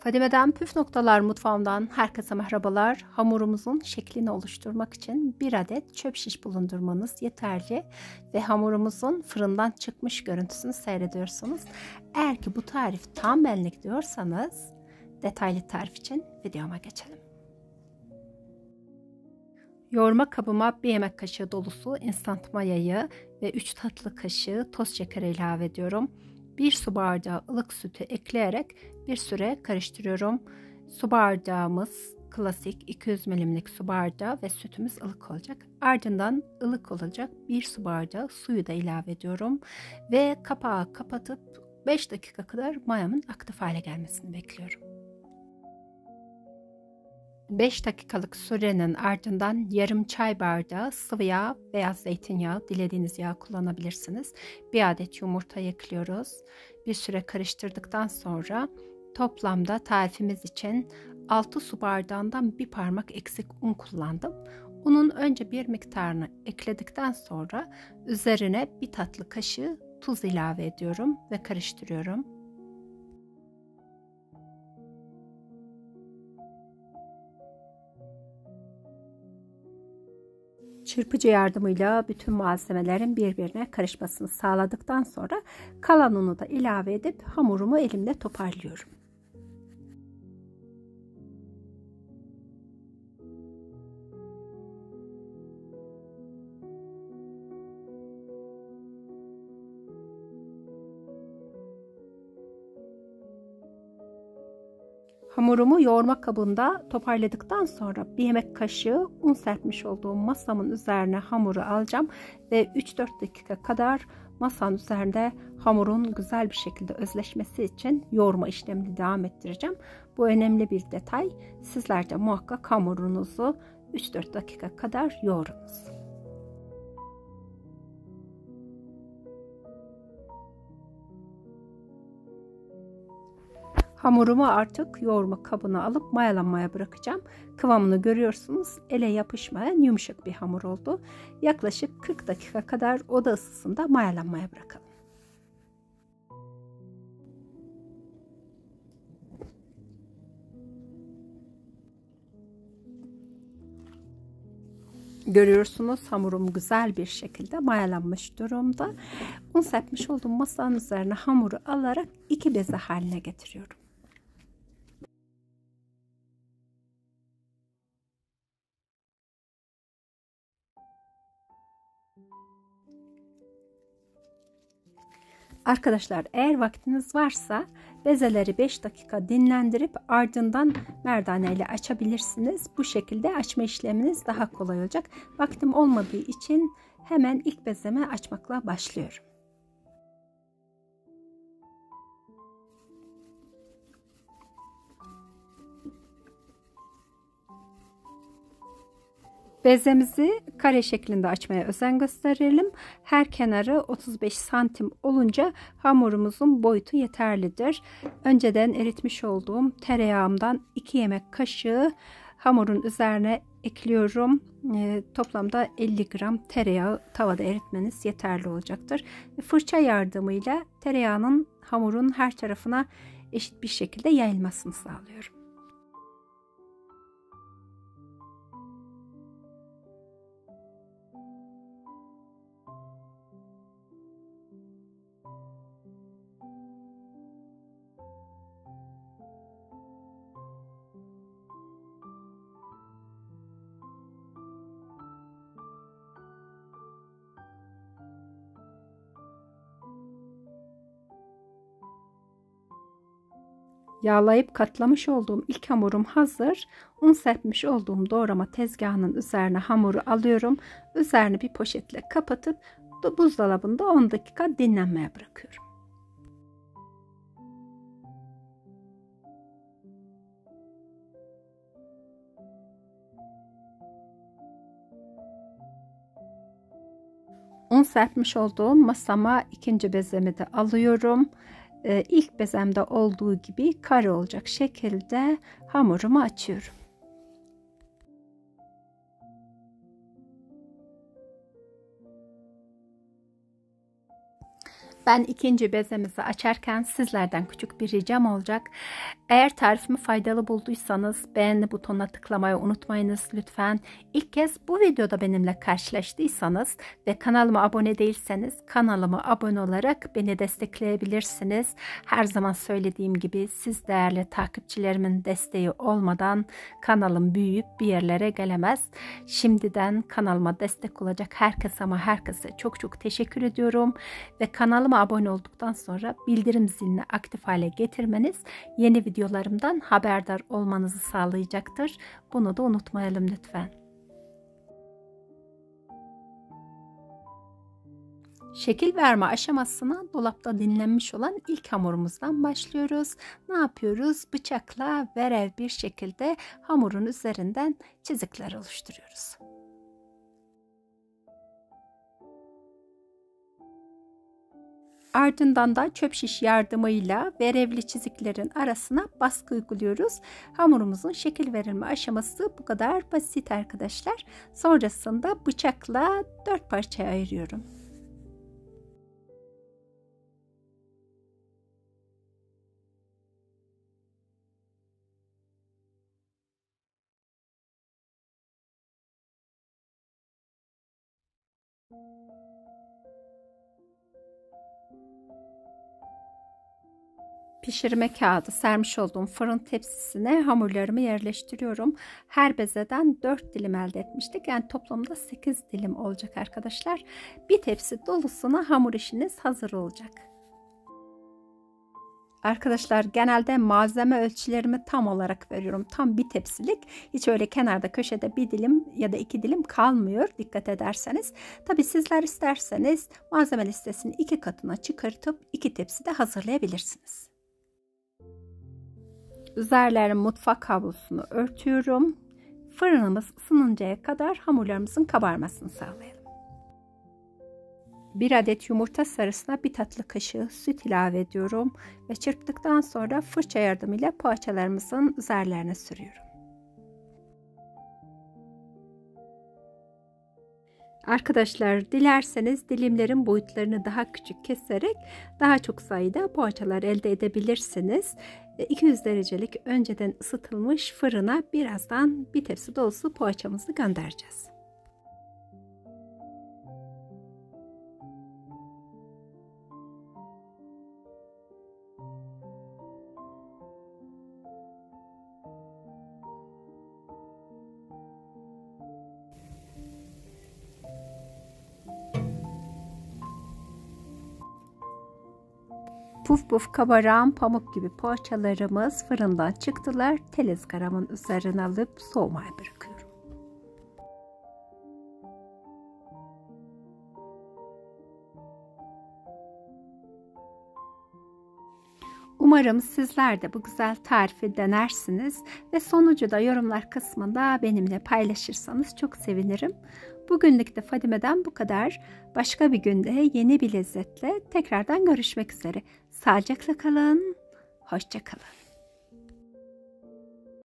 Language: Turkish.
Fadime'den Püf Noktalar Mutfağımdan herkese merhabalar. Hamurumuzun şeklini oluşturmak için bir adet çöp şiş bulundurmanız yeterli ve hamurumuzun fırından çıkmış görüntüsünü seyrediyorsunuz. Eğer ki bu tarif tam benlik diyorsanız detaylı tarif için videoma geçelim. Yoğurma kabıma 1 yemek kaşığı dolusu instant mayayı ve 3 tatlı kaşığı toz şekeri ilave ediyorum. 1 su bardağı ılık sütü ekleyerek bir süre karıştırıyorum. Su bardağımız klasik 200 milimlik su bardağı ve sütümüz ılık olacak. Ardından ılık olacak 1 su bardağı suyu da ilave ediyorum. Ve kapağı kapatıp 5 dakika kadar mayamın aktif hale gelmesini bekliyorum. 5 dakikalık sürenin ardından yarım çay bardağı sıvı yağ, beyaz zeytinyağı, dilediğiniz yağ kullanabilirsiniz. 1 adet yumurta ekliyoruz. Bir süre karıştırdıktan sonra toplamda tarifimiz için 6 su bardağından bir parmak eksik un kullandım. Unun önce bir miktarını ekledikten sonra üzerine 1 tatlı kaşığı tuz ilave ediyorum ve karıştırıyorum. Çırpıcı yardımıyla bütün malzemelerin birbirine karışmasını sağladıktan sonra kalan unu da ilave edip hamurumu elimle toparlıyorum. Hamurumu yoğurma kabında toparladıktan sonra 1 yemek kaşığı un serpmiş olduğum masamın üzerine hamuru alacağım ve 3-4 dakika kadar masanın üzerinde hamurun güzel bir şekilde özleşmesi için yoğurma işlemini devam ettireceğim. Bu önemli bir detay. Sizler de muhakkak hamurunuzu 3-4 dakika kadar yoğurunuz. Hamurumu artık yoğurma kabına alıp mayalanmaya bırakacağım. Kıvamını görüyorsunuz. Ele yapışmayan yumuşak bir hamur oldu. Yaklaşık 40 dakika kadar oda ısısında mayalanmaya bırakalım. Görüyorsunuz hamurum güzel bir şekilde mayalanmış durumda. Un serpmiş olduğum masanın üzerine hamuru alarak 2 beze haline getiriyorum. Arkadaşlar eğer vaktiniz varsa bezeleri 5 dakika dinlendirip ardından merdane ile açabilirsiniz. Bu şekilde açma işleminiz daha kolay olacak. Vaktim olmadığı için hemen ilk bezemi açmakla başlıyorum. Bezemizi kare şeklinde açmaya özen gösterelim. Her kenarı 35 santim olunca hamurumuzun boyutu yeterlidir. Önceden eritmiş olduğum tereyağımdan 2 yemek kaşığı hamurun üzerine ekliyorum. Toplamda 50 gram tereyağı tavada eritmeniz yeterli olacaktır. Fırça yardımıyla tereyağının hamurun her tarafına eşit bir şekilde yayılmasını sağlıyorum. Yağlayıp katlamış olduğum ilk hamurum hazır. Un serpmiş olduğum doğrama tezgahının üzerine hamuru alıyorum. Üzerini bir poşetle kapatıp buzdolabında 10 dakika dinlenmeye bırakıyorum. Un serpmiş olduğum masama ikinci bezemi de alıyorum. İlk bezemde olduğu gibi kare olacak şekilde hamurumu açıyorum. Ben ikinci bezemizi açarken sizlerden küçük bir ricam olacak. Eğer tarifimi faydalı bulduysanız beğeni butonuna tıklamayı unutmayınız lütfen. İlk kez bu videoda benimle karşılaştıysanız ve kanalıma abone değilseniz kanalıma abone olarak beni destekleyebilirsiniz. Her zaman söylediğim gibi siz değerli takipçilerimin desteği olmadan kanalım büyüyüp bir yerlere gelemez. Şimdiden kanalıma destek olacak herkese çok teşekkür ediyorum ve kanalıma abone olduktan sonra bildirim zilini aktif hale getirmeniz yeni videolarımdan haberdar olmanızı sağlayacaktır. Bunu da unutmayalım lütfen. Şekil verme aşamasına dolapta dinlenmiş olan ilk hamurumuzdan başlıyoruz. Ne yapıyoruz? Bıçakla verev bir şekilde hamurun üzerinden çizikler oluşturuyoruz. Ardından da çöp şiş yardımıyla verevli çiziklerin arasına baskı uyguluyoruz. Hamurumuzun şekil verilme aşaması bu kadar basit arkadaşlar. Sonrasında bıçakla 4 parçaya ayırıyorum. Pişirme kağıdı sermiş olduğum fırın tepsisine hamurlarımı yerleştiriyorum. Her bezeden 4 dilim elde etmiştik. Yani toplamda 8 dilim olacak arkadaşlar. Bir tepsi dolusuna hamur işiniz hazır olacak. Arkadaşlar genelde malzeme ölçülerimi tam olarak veriyorum. Tam bir tepsilik. Hiç öyle kenarda köşede bir dilim ya da 2 dilim kalmıyor. Dikkat ederseniz. Tabi sizler isterseniz malzeme listesini 2 katına çıkartıp 2 tepsi de hazırlayabilirsiniz. Üzerlerine mutfak havlusunu örtüyorum. Fırınımız ısınıncaya kadar hamurlarımızın kabarmasını sağlayalım. 1 adet yumurta sarısına 1 tatlı kaşığı süt ilave ediyorum ve çırptıktan sonra fırça yardımıyla poğaçalarımızın üzerlerine sürüyorum. Arkadaşlar dilerseniz dilimlerin boyutlarını daha küçük keserek daha çok sayıda poğaçalar elde edebilirsiniz. 200 derecelik önceden ısıtılmış fırına birazdan bir tepsi dolusu poğaçamızı göndereceğiz. Puf puf kabaran pamuk gibi poğaçalarımız fırından çıktılar. Tel ızgaramın üzerine alıp soğumaya bırakıyorum. Umarım sizler de bu güzel tarifi denersiniz ve sonucu da yorumlar kısmında benimle paylaşırsanız çok sevinirim. Bugünlük de Fadime'den bu kadar. Başka bir günde yeni bir lezzetle tekrardan görüşmek üzere. Sağlıcakla kalın, hoşça kalın.